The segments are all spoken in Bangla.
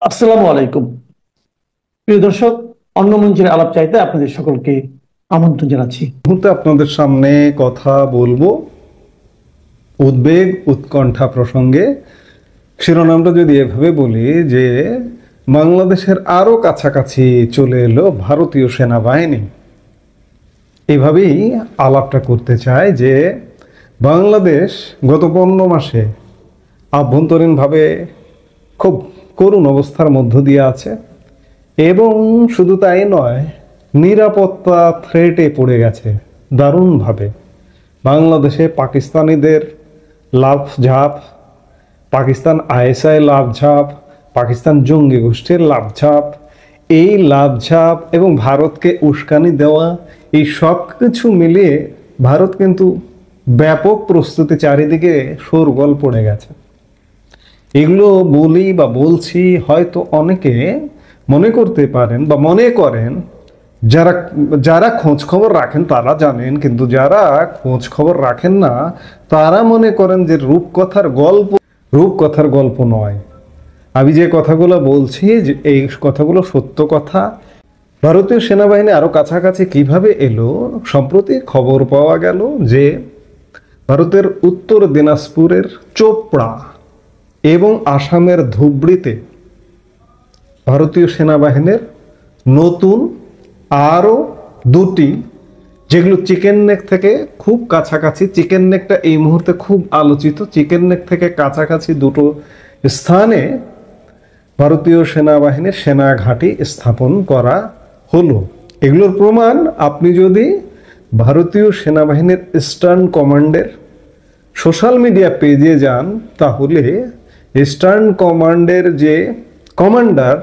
আসসালামু আলাইকুম। প্রিয় দর্শক, অন্য মঞ্চের আলাপ চাইতে আপনাদের সকলকে আমন্ত্রণ জানাচ্ছি। মুহূর্তে আপনাদের সামনে কথা বলবো উদ্বেগ উৎকণ্ঠা প্রসঙ্গে। শিরোনামটা যদি এভাবে বলি যে বাংলাদেশের আরো কাছাকাছি চলে এলো ভারতীয় সেনাবাহিনী। এভাবেই আলাপটা করতে চায় যে বাংলাদেশ গত 15 মাসে আভ্যন্তরীণভাবে খুব করুণ অবস্থার মধ্য দিয়ে আছে এবং শুধু তাই নয়, নিরাপত্তা থ্রেটে পড়ে গেছে দারুণভাবে। বাংলাদেশে পাকিস্তানিদের লাফঝাপ, পাকিস্তান আইএসআই লাফঝাপ, পাকিস্তান জঙ্গি গোষ্ঠীর লাফঝাপ, এই লাফঝাপ এবং ভারতকে উস্কানি দেওয়া, এই সব কিছু মিলিয়ে ভারত কিন্তু ব্যাপক প্রস্তুতি, চারিদিকে শোরগোল পড়ে গেছে। এগুলো বলি বা বলছি, হয়তো অনেকে মনে করতে পারেন বা মনে করেন, যারা যারা খোঁজ খবর রাখেন তারা জানেন, কিন্তু যারা খোঁজ খবর রাখেন না তারা মনে করেন যে রূপকথার গল্প নয়। আমি যে কথাগুলো বলছি যে এই কথাগুলো সত্য কথা। ভারতীয় সেনাবাহিনী আরো কাছাকাছি কিভাবে এলো? সম্প্রতি খবর পাওয়া গেল যে ভারতের উত্তর দিনাজপুরের চোপড়া এবং আসামের ধুবড়িতে ভারতীয় সেনাবাহিনীর নতুন আরও দুটি, যেগুলো চিকেন নেক থেকে খুব কাছাকাছি, চিকেন নেকটা এই মুহূর্তে খুব আলোচিত, চিকেন নেক থেকে কাছাকাছি দুটো স্থানে ভারতীয় সেনাবাহিনীর সেনা ঘাঁটি স্থাপন করা হলো। এগুলোর প্রমাণ আপনি যদি ভারতীয় সেনাবাহিনীর ইস্টার্ন কমান্ডের সোশ্যাল মিডিয়া পেজে যান, তাহলে ইস্টার্ন কমান্ডের যে commander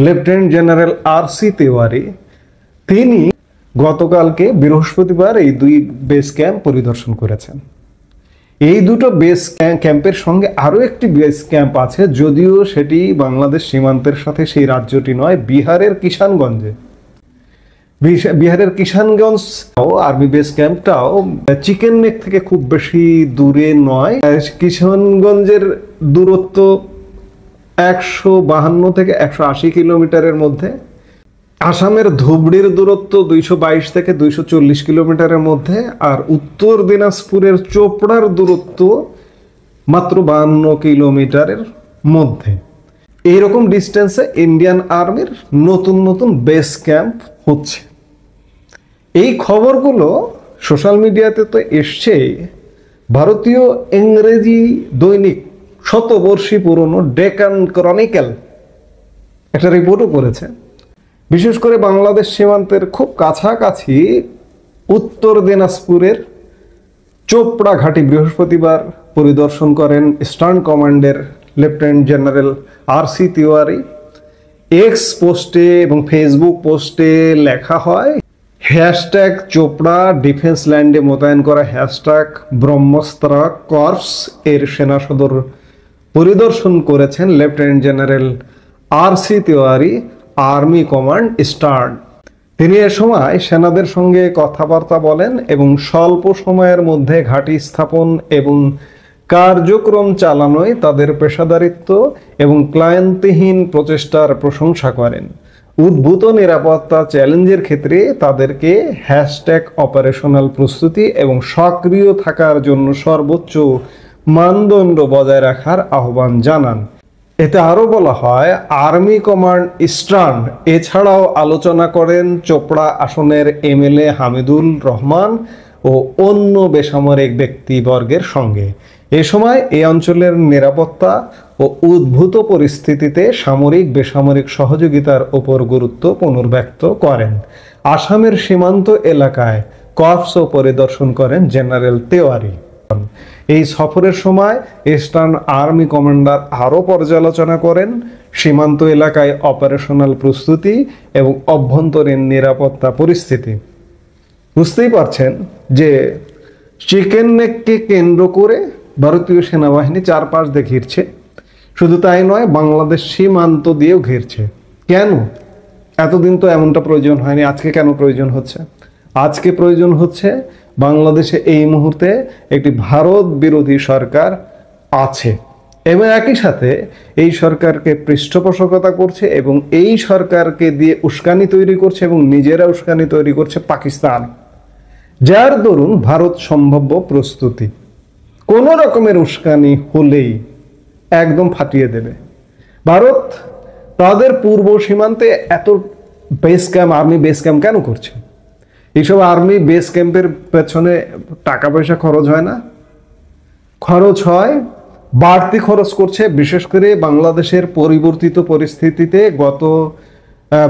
lieutenant general R C. Tiwari, তিনি গতকালকে বৃহস্পতিবার এই দুই বেস ক্যাম্প পরিদর্শন করেছেন। এই দুটো বেস ক্যাম্পের সঙ্গে আরও একটি বেস ক্যাম্প আছে, যদিও সেটি বাংলাদেশ সীমান্তের সাথে সেই রাজ্যটি নয়, বিহারের কিষানগঞ্জে। বিহারের কিষানগঞ্জ আর্মি বেস ক্যাম্পটাও চিকেন নেক থেকে খুব বেশি দূরে নয়। কিষানগঞ্জের দূরত্ব 152 থেকে 180 কিলোমিটারের মধ্যে। আসামের ধুবড়ির দূরত্ব 222 থেকে 240 কিলোমিটারের মধ্যে। আর উত্তর দিনাজপুরের চোপড়ার দূরত্ব মাত্র 52 কিলোমিটারের মধ্যে। এইরকম ডিস্টেন্সে ইন্ডিয়ান আর্মির নতুন নতুন বেস ক্যাম্প হচ্ছে। এই খবরগুলো সোশ্যাল মিডিয়াতে তো এসছে। ভারতীয় ইংরেজি দৈনিক শতবর্ষী পুরনো ডেকান ক্রনিকেল একটা রিপোর্টও করেছে। বিশেষ করে বাংলাদেশ সীমান্তের খুব কাছাকাছি উত্তর দিনাজপুরের চোপড়া ঘাঁটি বৃহস্পতিবার পরিদর্শন করেন ইস্টার্ন কমান্ডের lieutenant general R C. Tiwari. X পোস্টে এবং ফেসবুক পোস্টে লেখা হয়, হ্যাশট্যাগ চোপড়া ডিফেন্স ল্যান্ডে মোতায়েন করা হ্যাশট্যাগ ব্রহ্মস্ত্র কর্পস এর সেনা সদর পরিদর্শন করেছেন lieutenant general R C. Tiwari, army command eastern. তিনি এ সময় সেনাদের সঙ্গে কথাবার্তা বলেন এবং স্বল্প সময়ের মধ্যে ঘাঁটি স্থাপন এবং কার্যক্রম চালানোয় তাদের পেশাদারিত্ব এবং ক্লান্তিহীন প্রচেষ্টার প্রশংসা করেন। উদ্ভূত নিরাপত্তা চ্যালেঞ্জের ক্ষেত্রে তাদেরকে হ্যাশট্যাগ অপারেশনাল প্রস্তুতি এবং সক্রিয় থাকার জন্য সর্বোচ্চ মানদণ্ড বজায় রাখার আহ্বান জানান। এতে আরও বলা হয়, আর্মি কমান্ড ইস্টার্ন এছাড়াও আলোচনা করেন চোপড়া আসনের এমএলএ হামিদুল রহমান ও অন্য বেসামরিক ব্যক্তিবর্গের সঙ্গে। এ সময় এই অঞ্চলের নিরাপত্তা ও উদ্ভূত পরিস্থিতিতে সামরিক বেসামরিক সহযোগিতার উপর গুরুত্ব পুনর্ব্যক্ত করেন। আসামের সীমান্ত এলাকায় কর্পসও পরিদর্শন করেন জেনারেল তিওয়ারি। এই সফরের সময় ইস্টার্ন আর্মি কমান্ডার আরও পর্যালোচনা করেন সীমান্ত এলাকায় অপারেশনাল প্রস্তুতি এবং অভ্যন্তরীণ নিরাপত্তা পরিস্থিতি। বুঝতেই পারছেন যে চিকেন নেককে কেন্দ্র করে ভারতীয় সেনাবাহিনী চারপাশ দিয়ে ঘিরছে। শুধু তাই নয়, বাংলাদেশ সীমান্ত দিয়েও ঘিরছে। কেন? এতদিন তো এমনটা প্রয়োজন হয়নি, আজকে কেন প্রয়োজন হচ্ছে? আজকে প্রয়োজন হচ্ছে বাংলাদেশে এই মুহূর্তে একটি ভারত বিরোধী সরকার আছে। এবং একই সাথে এই সরকারকে পৃষ্ঠপোষকতা করছে এবং এই সরকারকে দিয়ে উস্কানি তৈরি করছে এবং নিজেরা উস্কানি তৈরি করছে পাকিস্তান, যার দরুন ভারত সম্ভাব্য প্রস্তুতি কোন রকমের উস্কানি হলেই একদম ফাটিয়ে দেবে। ভারত তাদের পূর্ব সীমান্তে এত base camp, army base camp কেন করছে? এইসব আর্মি বেস ক্যাম্পের পেছনে টাকা পয়সা খরচ হয় না? খরচ হয়, বাড়তি খরচ করছে। বিশেষ করে বাংলাদেশের পরিবর্তিত পরিস্থিতিতে গত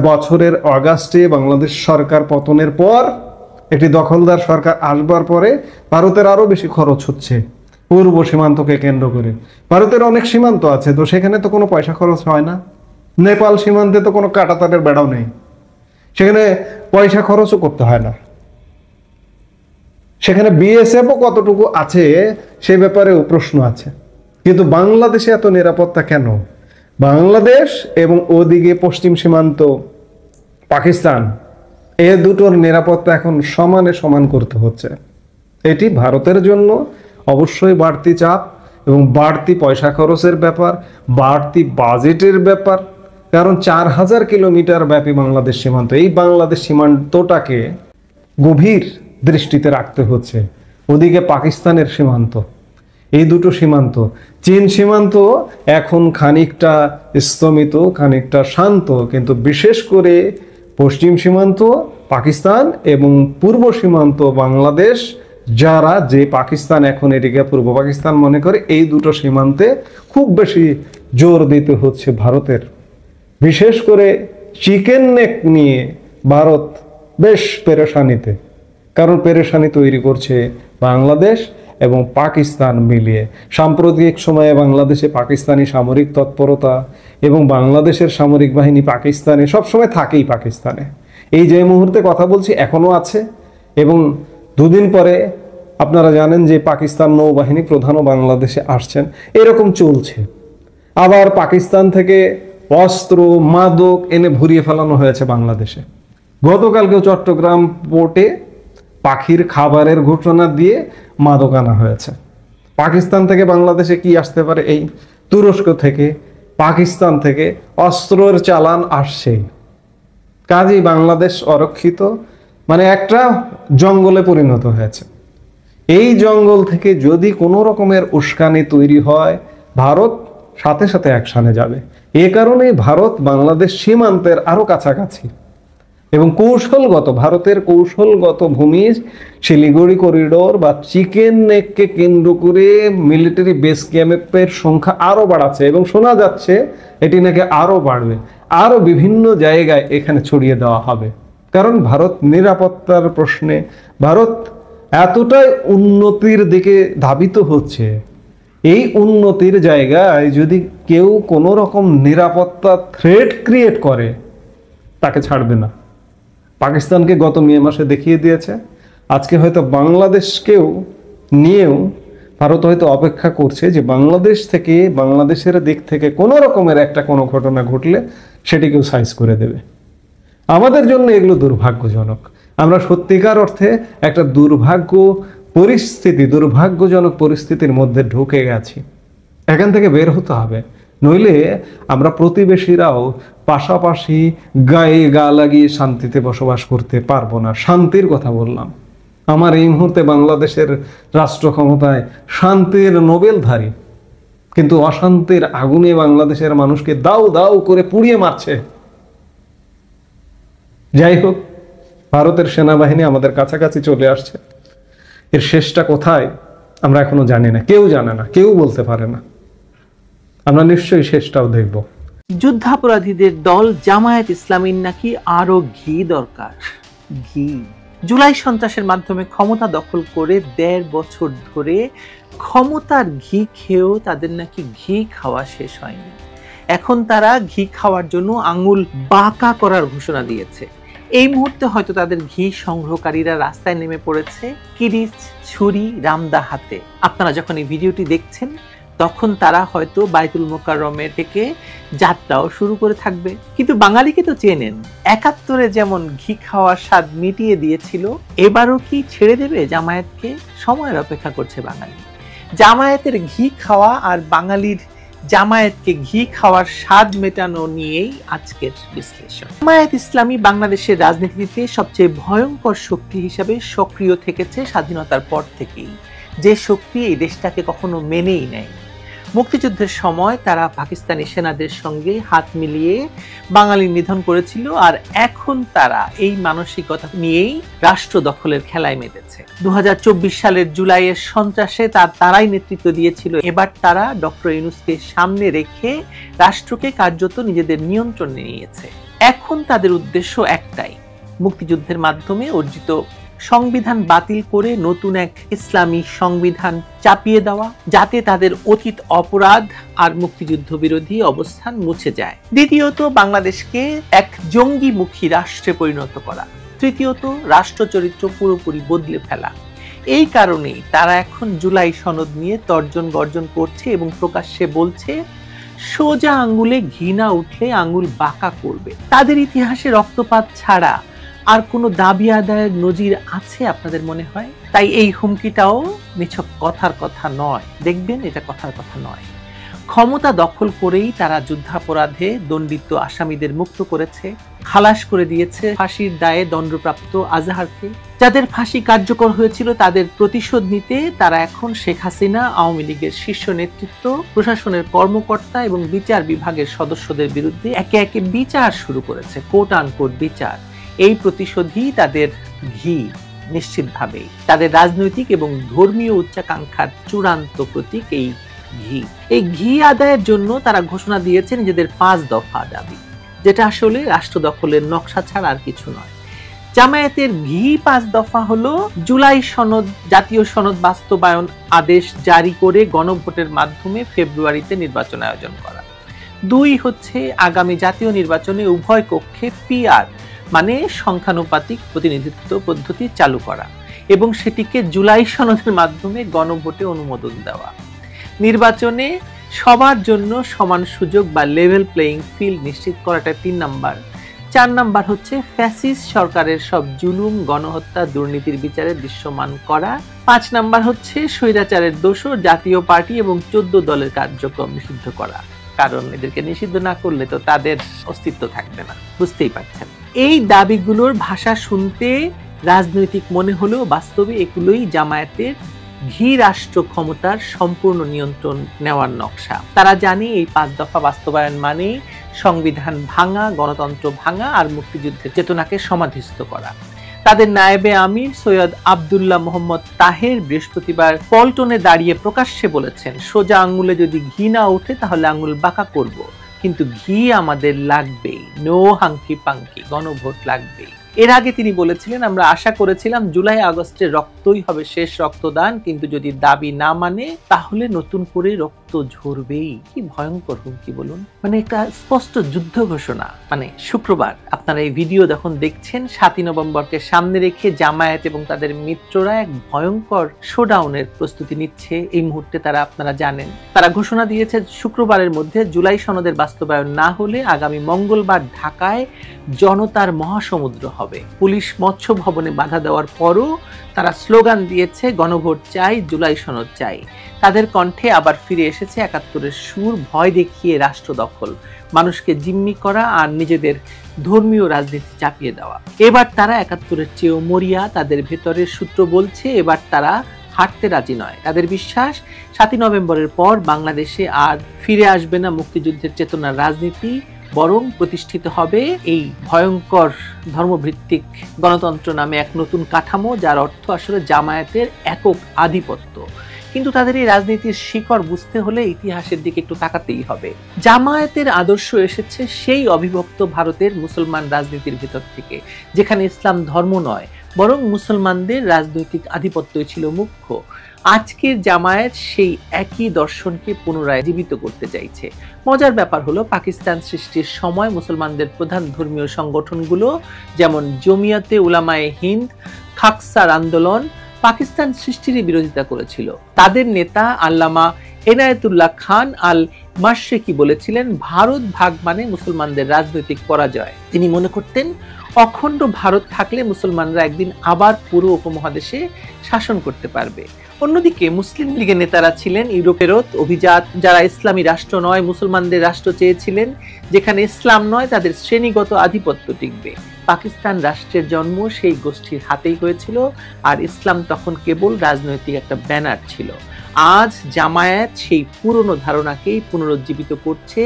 বছরের অগাস্টে বাংলাদেশ সরকার পতনের পর একটি দখলদার সরকার আসবার পরে ভারতের আরো বেশি খরচ হচ্ছে পূর্ব সীমান্তকে কেন্দ্র করে। ভারতের অনেক সীমান্ত আছে, তো সেখানে তো কোনো পয়সা খরচ হয় না। নেপাল সীমান্তে তো কোনো কাঁটাতারের বেড়াও নেই, সেখানে পয়সা খরচও করতে হয় না। সেখানে বিএসএফও কতটুকু আছে সে ব্যাপারেও প্রশ্ন আছে। কিন্তু বাংলাদেশে এত নিরাপত্তা কেন? বাংলাদেশ এবং ওদিকে পশ্চিম সীমান্ত পাকিস্তান, এ দুটোর নিরাপত্তা এখন সমানে সমান করতে হচ্ছে। এটি ভারতের জন্য অবশ্যই বাড়তি চাপ এবং বাড়তি পয়সা খরচের ব্যাপার, বাড়তি বাজেটের ব্যাপার। কারণ 4000 কিলোমিটার ব্যাপী বাংলাদেশ সীমান্ত, এই বাংলাদেশ সীমান্তটাকে গভীর দৃষ্টিতে রাখতে হচ্ছে। ওদিকে পাকিস্তানের সীমান্ত, এই দুটো সীমান্ত, চীন সীমান্ত এখন খানিকটা স্তমিত, খানিকটা শান্ত, কিন্তু বিশেষ করে পশ্চিম সীমান্ত পাকিস্তান এবং পূর্ব সীমান্ত বাংলাদেশ, যারা যে পাকিস্তান এখন এটিকে পূর্ব পাকিস্তান মনে করে, এই দুটো সীমান্তে খুব বেশি জোর দিতে হচ্ছে ভারতের। বিশেষ করে চিকেন নেক নিয়ে ভারত বেশ পেরেশানিতে, কারণ পেরেশানি তৈরি করছে বাংলাদেশ এবং পাকিস্তান মিলিয়ে। সাম্প্রতিক সময়ে বাংলাদেশে পাকিস্তানি সামরিক তৎপরতা এবং বাংলাদেশের সামরিক বাহিনী পাকিস্তানে সবসময় থাকেই। পাকিস্তানে এই যে মুহূর্তে কথা বলছি এখনো আছে, এবং দুদিন পরে আপনারা জানেন যে পাকিস্তান নৌবাহিনী প্রধানও বাংলাদেশে আসছেন। এরকম চলছে। আবার পাকিস্তান থেকে অস্ত্র মাদক এনে ভরিয়ে ফেলানো হয়েছে বাংলাদেশে। গতকালকেও চট্টগ্রাম পোর্টে পাখির খাবারের ঘোষণা দিয়ে মাদক আনা হয়েছে। পাকিস্তান থেকে বাংলাদেশে কি আসতে পারে? এই তুরস্ক থেকে, পাকিস্তান থেকে অস্ত্রের চালান আসছেই। কাজেই বাংলাদেশ অরক্ষিত, মানে একটা জঙ্গলে পরিণত হয়েছে। এই জঙ্গল থেকে যদি কোনো রকমের উস্কানি তৈরি হয়, ভারত সাথে সাথে অ্যাকশনে যাবে। এ কারণেই ভারত বাংলাদেশ সীমান্তের আরো কাছাকাছি এবং কৌশলগত, ভারতের কৌশলগত ভূমি শিলিগুড়ি করিডোর বা চিকেন নেককে কেন্দ্র করে মিলিটারি বেস ক্যাম্পের সংখ্যা আরো বাড়াচ্ছে এবং শোনা যাচ্ছে এটি নাকি আরো বাড়বে, আরো বিভিন্ন জায়গায় এখানে ছড়িয়ে দেওয়া হবে। কারণ ভারত নিরাপত্তার প্রশ্নে ভারত এতটাই উন্নতির দিকে ধাবিত হচ্ছে, এই উন্নতির জায়গায় যদি কেউ কোনো রকম নিরাপত্তা থ্রেট ক্রিয়েট করে তাকে ছাড়বে না। পাকিস্তানকে গত মে মাসে দেখিয়ে দিয়েছে। আজকে হয়তো বাংলাদেশকেও নিয়েও ভারত হয়তো অপেক্ষা করছে যে বাংলাদেশ থেকে, বাংলাদেশের দিক থেকে কোনো রকমের একটা কোনো ঘটনা ঘটলে সেটিকেও সাইজ করে দেবে। আমাদের জন্য এগুলো দুর্ভাগ্যজনক। আমরা সত্যিকার অর্থে একটা দুর্ভাগ্যজনক পরিস্থিতির মধ্যে ঢুকে গেছি। এখান থেকে বের হতে হবে, নইলে আমরা প্রতিবেশীরাও পাশাপাশি গায়ে গা লাগিয়ে শান্তিতে বসবাস করতে পারবো না। শান্তির কথা বললাম। আমার এই মুহূর্তে বাংলাদেশের রাষ্ট্র ক্ষমতায় শান্তির নোবেলধারী, কিন্তু অশান্তির আগুনে বাংলাদেশের মানুষকে দাউ দাউ করে পুড়িয়ে মারছে। যাই হোক, ভারতের সেনাবাহিনী আমাদের কাছাকাছি চলে আসছে। এর শেষটা কোথায় আমরা এখনো জানি না, কেউ জানে না, কেউ বলতে পারে না। আমরা নিশ্চয়ই শেষটাও দেখব। যুদ্ধাপরাধীদের দল জামায়াত ইসলামীর নাকি আরো ঘি দরকার। ঘি, জুলাই সন্ত্রাসের মাধ্যমে ক্ষমতা দখল করে 1.5 বছর ধরে ক্ষমতার ঘি খেয়েও তাদের নাকি ঘি খাওয়া শেষ হয়নি। এখন তারা ঘি খাওয়ার জন্য আঙুল বাঁকা করার ঘোষণা দিয়েছে। এই মুহূর্তে হয়তো তাদের ঘি সংগ্রহকারীরা রাস্তায় নেমে পড়েছে কিরিচ, ছুরি, রামদা হাতে। আপনারা যখন এই ভিডিওটি দেখছেন তখন তারা হয়তো বাইতুল মোকাররমের থেকে যাত্রাও শুরু করে থাকবে। কিন্তু বাঙালিকে তো চেনেন, 71-এ যেমন ঘি খাওয়ার স্বাদ মিটিয়ে দিয়েছিল, এবারও কি ছেড়ে দেবে জামায়াতকে? সময়ের অপেক্ষা করছে বাঙালি। জামায়াতের ঘি খাওয়া আর বাঙালির জামায়াতকে ঘি খাওয়ার স্বাদ মেটানো নিয়েই আজকের বিশ্লেষণ। জামায়াত ইসলামী বাংলাদেশের রাজনীতিতে সবচেয়ে ভয়ঙ্কর শক্তি হিসাবে সক্রিয় থেকেছে স্বাধীনতার পর থেকেই, যে শক্তি এই দেশটাকে কখনো মেনেই নেয়। মুক্তিযুদ্ধের সময় তারা পাকিস্তানি সেনাদের সঙ্গে হাত মিলিয়ে বাঙালির নিধন করেছিল, আর এখন তারা এই মানসিকতা নিয়েই রাষ্ট্র দখলের খেলায় মেতেছে। 2024 সালের জুলাইয়ের সন্ত্রাসে তারাই নেতৃত্ব দিয়েছিল। এবার তারা ডক্টর ইউনূসকে সামনে রেখে রাষ্ট্রকে কার্যত নিজেদের নিয়ন্ত্রণে নিয়েছে। এখন তাদের উদ্দেশ্য একটাই, মুক্তিযুদ্ধের মাধ্যমে অর্জিত সংবিধান বাতিল করে নতুন এক ইসলামী সংবিধান চাপিয়ে দেওয়া, যাতে তাদের অতীত অপরাধ আর মুক্তিযুদ্ধ বিরোধী অবস্থান মুছে যায়। দ্বিতীয়ত, বাংলাদেশকে এক জঙ্গিমুখী রাষ্ট্রে পরিণত করা। তৃতীয়ত, রাষ্ট্র চরিত্র পুরোপুরি বদলে ফেলা। এই কারণেই তারা এখন জুলাই সনদ নিয়ে তর্জন গর্জন করছে এবং প্রকাশ্যে বলছে সোজা আঙ্গুলে ঘি না উঠলে আঙ্গুল বাঁকা করবে। তাদের ইতিহাসে রক্তপাত ছাড়া আর কোনো দাবি আদায়ের নজির আছে আপনাদের মনে হয়? তাই এই হুমকিটাও নিছক কথার কথা নয়, দেখবেন এটা কথার কথা নয়। ক্ষমতা দখল করেই তারা যুদ্ধাপরাধে দণ্ডিত আসামিদের মুক্ত করেছে, খালাস করে দিয়েছে ফাঁসির দায়ে দণ্ডপ্রাপ্ত আজহারকে। যাদের ফাঁসি কার্যকর হয়েছিল তাদের প্রতিশোধ নিতে তারা এখন শেখ হাসিনা, আওয়ামী লীগের শীর্ষ নেতৃত্ব, প্রশাসনের কর্মকর্তা এবং বিচার বিভাগের সদস্যদের বিরুদ্ধে একে একে বিচার শুরু করেছে, কোট আনকোট বিচার। এই প্রতিশোধই তাদের ঘি, নিশ্চিতভাবেই তাদের রাজনৈতিক এবং ধর্মীয় উচ্চাকাঙ্ক্ষার চূড়ান্ত প্রতীক এই ঘি। এই ঘি আদায়ের জন্য তারা ঘোষণা দিয়েছে নিজেদের 5 দফা দাবি, যেটা আসলে রাষ্ট্র দখলের নকশা ছাড়া আর কিছু নয়। জামায়াতের ঘি 5 দফা হলো জুলাই সনদ, জাতীয় সনদ বাস্তবায়ন আদেশ জারি করে গণভোটের মাধ্যমে ফেব্রুয়ারিতে নির্বাচন আয়োজন করা। 2 হচ্ছে আগামী জাতীয় নির্বাচনে উভয় কক্ষে পিআর মানে সংখ্যানুপাতিক প্রতিনিধিত্ব পদ্ধতি চালু করা এবং সেটিকে জুলাই সনদের মাধ্যমে গণভোটে অনুমোদন দেওয়া। নির্বাচনে সবার জন্য সমান সুযোগ বা লেভেল প্লেইং ফিল্ড নিশ্চিত করাটা 3 নাম্বার। 4 নাম্বার হচ্ছে ফ্যাসিস্ট সরকারের সব জুলুম, গণহত্যা, দুর্নীতির বিচারে দৃশ্যমান করা। 5 নাম্বার হচ্ছে স্বৈরাচারের দোষর জাতীয় পার্টি এবং 14 দলের কার্যক্রম নিষিদ্ধ করা, কারণ এদেরকে নিষিদ্ধ না করলে তো তাদের অস্তিত্ব থাকবে না, বুঝতেই পারছেন। এই দাবিগুলোর ভাষা শুনতে রাজনৈতিক মনে হলেও বাস্তবে এগুলোই জামায়াতের ঘি রাষ্ট্র ক্ষমতার সম্পূর্ণ নিয়ন্ত্রণ নেওয়ার নকশা। তারা জানে এই 5 দফা বাস্তবায়ন মানে সংবিধান ভাঙা, গণতন্ত্র ভাঙা আর মুক্তিযুদ্ধের চেতনাকে সমাধিস্থ করা। তাদের নায়েবে আমির সৈয়দ আব্দুল্লাহ মোহাম্মদ তাহের বৃহস্পতিবার পল্টনে দাঁড়িয়ে প্রকাশ্যে বলেছেন, সোজা আঙ্গুলে যদি ঘি না ওঠে তাহলে আঙ্গুল বাঁকা করব, কিন্তু ঘি আমাদের লাগবেই, নো হাঙ্কি পাঙ্কি, গণভোট লাগবেই। এর আগে তিনি বলেছিলেন, আমরা আশা করেছিলাম জুলাই আগস্টে রক্তই হবে শেষ রক্তদান, কিন্তু যদি দাবি না মানে তাহলে নতুন করে রক্ত ঝরবেই। কি ভয়ঙ্কর হুমকি বলুন, মানে একটা স্পষ্ট যুদ্ধ ঘোষণা। মানে শুক্রবার আপনারা এই ভিডিও যখন দেখছেন, 7ই নভেম্বরকে সামনে রেখে জামায়াত এবং তাদের মিত্ররা এক ভয়ঙ্কর শোডাউনের প্রস্তুতি নিচ্ছে। এই মুহূর্তে তারা, আপনারা জানেন, তারা ঘোষণা দিয়েছে শুক্রবারের মধ্যে জুলাই সনদের বাস্তবায়ন না হলে আগামী মঙ্গলবার ঢাকায় জনতার মহাসমুদ্র হবে। পুলিশ মৎস্য ভবনে বাধা দেওয়ার পরও তারা স্লোগান দিয়েছে, গণভোট চাই, জুলাই সনদ চাই। তাদের কণ্ঠে আবার ফিরে এসেছে 71-এর সুর, ভয় দেখিয়ে রাষ্ট্র দখল, মানুষকে জিম্মি করা আর নিজেদের ধর্মীয় রাজনীতি চাপিয়ে দেওয়া। এবার তারা 71-এর চেয়েও মরিয়া। তাদের ভেতরের সূত্র বলছে এবার তারা হাঁটতে রাজি নয়। তাদের বিশ্বাস 7ই নভেম্বরের পর বাংলাদেশে আর ফিরে আসবে না মুক্তিযুদ্ধের চেতনার রাজনীতি, বরং প্রতিষ্ঠিত হবে এই ভয়ঙ্কর ধর্মভিত্তিক গণতন্ত্র নামে এক নতুন কাঠামো, যার অর্থ আসলে জামায়াতের একক আধিপত্য। কিন্তু তাদের এই রাজনীতির শিকড় বুঝতে হলে ইতিহাসের দিকে একটু তাকাতেই হবে। জামায়াতের আদর্শ এসেছে সেই অবিভক্ত ভারতের মুসলমান রাজনীতির ভিতর থেকে, যেখানে ইসলাম ধর্ম নয় বরং মুসলমানদের রাজনৈতিক আধিপত্যই ছিল মুখ্য। আজকের জামায়াত সেই একই দর্শনকে পুনরায় জীবিত করতে চাইছে। মজার ব্যাপার হলো, পাকিস্তান সৃষ্টির সময় মুসলমানদের প্রধান ধর্মীয় সংগঠনগুলো যেমন জমিয়তে উলামায়ে হিন্দ, খাকসার আন্দোলন পাকিস্তান সৃষ্টির বিরোধিতা করেছিল। তাদের নেতা আল্লামা এনায়েতুল্লাহ খান আল মাশরিকি বলেছিলেন, ভারত ভাগ মানে মুসলমানদের রাজনৈতিক পরাজয়। তিনি মনে করতেন অখণ্ড ভারত থাকলে মুসলমানরা একদিন আবার পুরো উপমহাদেশে শাসন করতে পারবে। অন্যদিকে মুসলিম লীগের নেতারা ছিলেন ইউরোপেরত অভিজাত, যারা ইসলামী রাষ্ট্র নয় মুসলমানদের রাষ্ট্র চেয়েছিলেন, যেখানে ইসলাম নয় তাদের শ্রেণীগত আধিপত্য টিকবে। পাকিস্তান রাষ্ট্রের জন্ম সেই গোষ্ঠীর হাতেই হয়েছিল, আর ইসলাম তখন কেবল রাজনৈতিক একটা ব্যানার ছিল। আজ জামায়াত সেই পুরনো ধারণাকেই পুনরুজ্জীবিত করছে।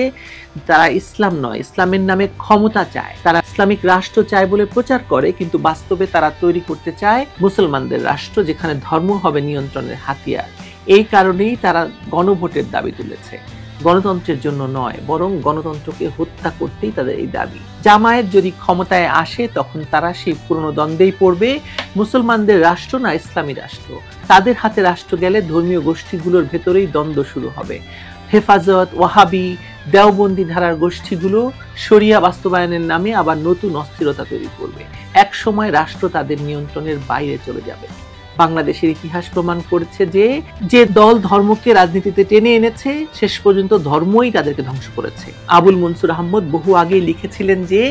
তারা ইসলাম নয়, ইসলামের নামে ক্ষমতা চায়, তারা ইসলামিক রাষ্ট্র চায় বলে প্রচার করে, কিন্তু বাস্তবে তারা তৈরি করতে চায় মুসলমানদের রাষ্ট্র, যেখানে ধর্ম হবে নিয়ন্ত্রণের হাতিয়ার। এই কারণেই তারা গণভোটের দাবি তুলেছে, গণতন্ত্রের জন্য নয়, বরং গণতন্ত্রকে হত্যা করতেই তাদের এই দাবি। জামায়াত যদি ক্ষমতায় আসে তখন তারা সেই পুরনো দ্বন্দ্বেই পড়বে, মুসলমানদের রাষ্ট্র না ইসলামী রাষ্ট্র। তাদের হাতে রাষ্ট্র গেলে ধর্মীয় গোষ্ঠীগুলোর ভেতরেই দ্বন্দ্ব শুরু হবে। হেফাজত, ওয়াহাবি, দেওবন্দি ধারার গোষ্ঠীগুলো শরিয়া বাস্তবায়নের নামে আবার নতুন অস্থিরতা তৈরি করবে। এক সময় রাষ্ট্র তাদের নিয়ন্ত্রণের বাইরে চলে যাবে। বাংলাদেশের ইতিহাস প্রমাণ করেছে যে যে দল ধর্মকে রাজনীতিতে টেনে এনেছে শেষ পর্যন্ত ধর্মই তাদেরকে ধ্বংস করেছে। আবুল মনসুর আহমদ বহু আগেই লিখেছিলেন যে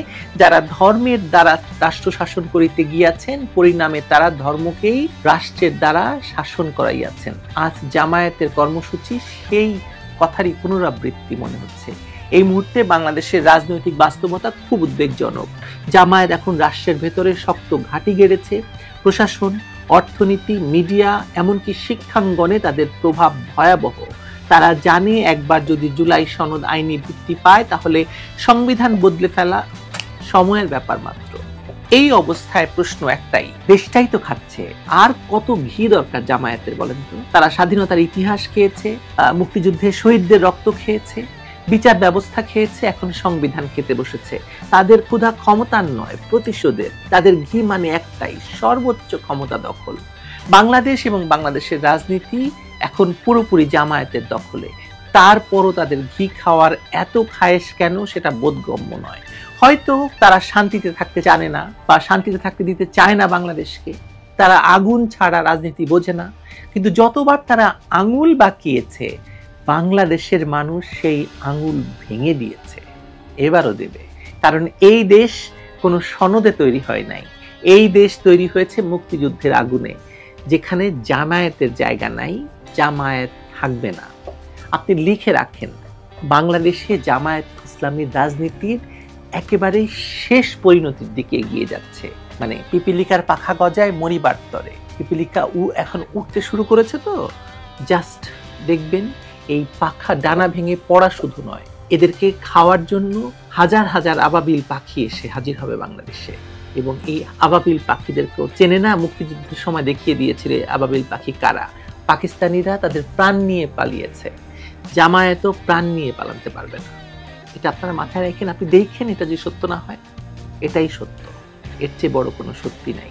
যারা ধর্মের দ্বারা রাষ্ট্র শাসন করিতে গিয়াছেন, পরিণামে তারা ধর্মকেই রাষ্ট্রের দ্বারা শাসন করাইয়াছেন। আজ জামায়াতের কর্মসূচি সেই কথারই পুনরাবৃত্তি মনে হচ্ছে। এই মুহূর্তে বাংলাদেশের রাজনৈতিক বাস্তবতা খুব উদ্বেগজনক। জামায়াত এখন রাষ্ট্রের ভেতরে শক্ত ঘাঁটি গেড়েছে। প্রশাসন, অর্থনীতি, মিডিয়া, এমনকি শিক্ষাঙ্গনে তাদের প্রভাব ভয়াবহ। তারা জানে একবার যদি জুলাই সনদ আইনি ভিত্তি পায় তাহলে সংবিধান বদলে ফেলা সময়ের ব্যাপার মাত্র। এই অবস্থায় প্রশ্ন একটাই, দেশটাই তো খাচ্ছে, আর কত ঘি দরকার জামায়াতের বলেন তো? তারা স্বাধীনতার ইতিহাস খেয়েছে, মুক্তিযুদ্ধের শহীদদের রক্ত খেয়েছে, বিচার ব্যবস্থা খেয়েছে, এখন সংবিধান খেতে বসেছে। তাদের ক্ষুধা ক্ষমতার নয়, প্রতিশোধের। তাদের ঘি মানে একটাই, সর্বোচ্চ ক্ষমতা দখল। বাংলাদেশ এবং বাংলাদেশের রাজনীতি এখন পুরোপুরি জামায়াতের দখলে। তারপরও তাদের ঘি খাওয়ার এত খায়েশ কেন সেটা বোধগম্য নয়। হয়তো তারা শান্তিতে থাকতে জানে না বা শান্তিতে থাকতে দিতে চায় না বাংলাদেশকে। তারা আগুন ছাড়া রাজনীতি বোঝে না। কিন্তু যতবার তারা আঙুল বাঁকিয়েছে বাংলাদেশের মানুষ সেই আঙুল ভেঙে দিয়েছে, এবারও দেবে। কারণ এই দেশ কোনো সনদে তৈরি হয় নাই, এই দেশ তৈরি হয়েছে মুক্তিযুদ্ধের আগুনে, যেখানে জামায়াতের জায়গা নাই, জামায়াত থাকবে না। আপনি লিখে রাখেন, বাংলাদেশে জামায়াত ইসলামীর রাজনীতির একেবারে শেষ পরিণতির দিকে এগিয়ে যাচ্ছে। মানে পিপিলিকার পাখা গজায় মরিবার তরে, পিপিলিকা এখন উঠতে শুরু করেছে, তো জাস্ট দেখবেন এই পাখা ডানা ভেঙে পড়া শুধু নয়, এদেরকে খাওয়ার জন্য হাজার হাজার আবাবিল পাখি এসে হাজির হবে বাংলাদেশে। এবং এই আবাবিল পাখিদেরকেও চেনে না, মুক্তিযুদ্ধের সময় দেখিয়ে দিয়েছিল আবাবিল পাখি কারা। পাকিস্তানিরা তাদের প্রাণ নিয়ে পালিয়েছে, জামায়াতও প্রাণ নিয়ে পালাতে পারবে না। এটা আপনারা মাথায় রাখেন, আপনি দেখেন এটা যে সত্য না হয়, এটাই সত্য, এর চেয়ে বড় কোনো সত্যি নাই।